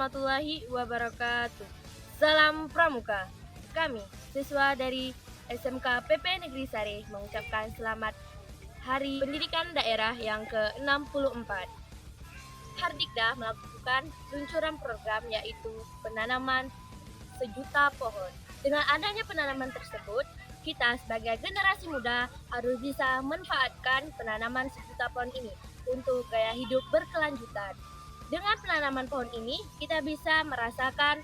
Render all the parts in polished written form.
warahmatullahi wabarakatuh. Salam Pramuka. Kami, siswa dari SMK PP Negeri Sari mengucapkan selamat Hari Pendidikan Daerah yang ke-64. Hardikda melakukan peluncuran program yaitu penanaman sejuta pohon. Dengan adanya penanaman tersebut, kita sebagai generasi muda harus bisa manfaatkan penanaman sejuta pohon ini untuk gaya hidup berkelanjutan. Dengan penanaman pohon ini, kita bisa merasakan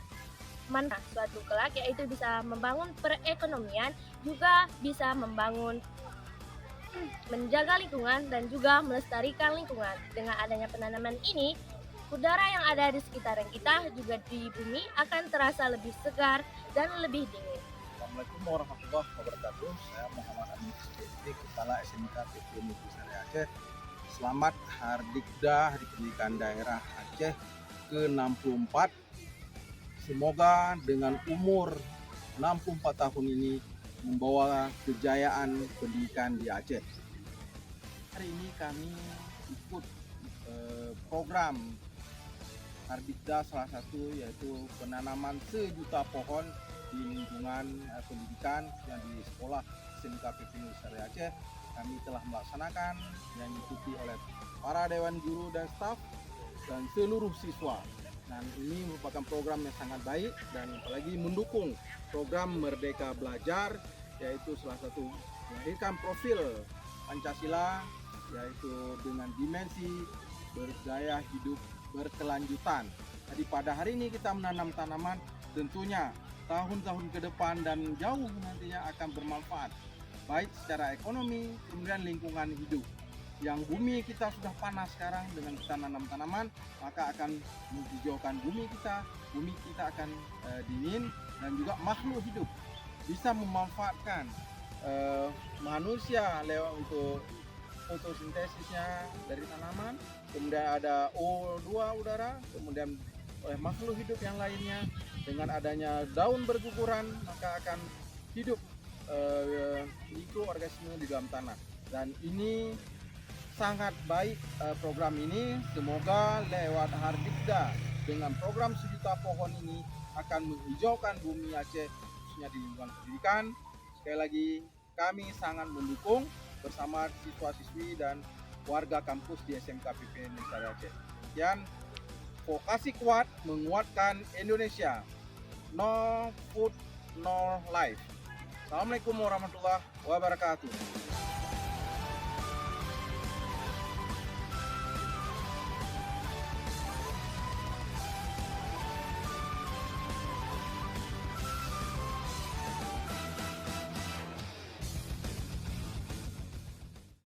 manfaat suatu kelak, yaitu bisa membangun perekonomian, juga bisa membangun menjaga lingkungan dan juga melestarikan lingkungan. Dengan adanya penanaman ini, udara yang ada di sekitaran kita juga di bumi akan terasa lebih segar dan lebih dingin. Assalamualaikum warahmatullahi wabarakatuh. Saya Muhammad Amin Siti, Kepala SMK PP Negeri Sari Aceh. Selamat Hardikda, Hari Pendidikan Daerah Aceh ke-64. Semoga dengan umur 64 tahun ini membawa kejayaan pendidikan di Aceh. Hari ini kami ikut program Hardikda, salah satu yaitu penanaman sejuta pohon di lingkungan pendidikan yang di sekolah SMK PP Negeri Sari Aceh. Kami telah melaksanakan yang diikuti oleh para dewan guru dan staf dan seluruh siswa. Dan ini merupakan program yang sangat baik dan apalagi mendukung program Merdeka Belajar, yaitu salah satu melahirkan profil Pancasila, yaitu dengan dimensi bergaya hidup berkelanjutan. Jadi pada hari ini kita menanam tanaman, tentunya tahun-tahun ke depan dan jauh nantinya akan bermanfaat, baik secara ekonomi, kemudian lingkungan hidup. Yang bumi kita sudah panas sekarang, dengan kita nanam tanaman, maka akan menghijaukan bumi kita akan dingin, dan juga makhluk hidup bisa memanfaatkan manusia lewat untuk fotosintesisnya dari tanaman, kemudian ada O2 udara, kemudian oleh makhluk hidup yang lainnya. Dengan adanya daun berguguran, maka akan hidup mikroorganisme di dalam tanah. Dan ini sangat baik program ini. Semoga lewat Hardikda dengan program sejuta pohon ini akan menghijaukan bumi Aceh, khususnya di lingkungan pendidikan. Sekali lagi kami sangat mendukung bersama siswa-siswi dan warga kampus di SMK PP Negeri Sari Aceh. Sekian, vokasi kuat menguatkan Indonesia. No food, no life. Assalamualaikum warahmatullahi wabarakatuh.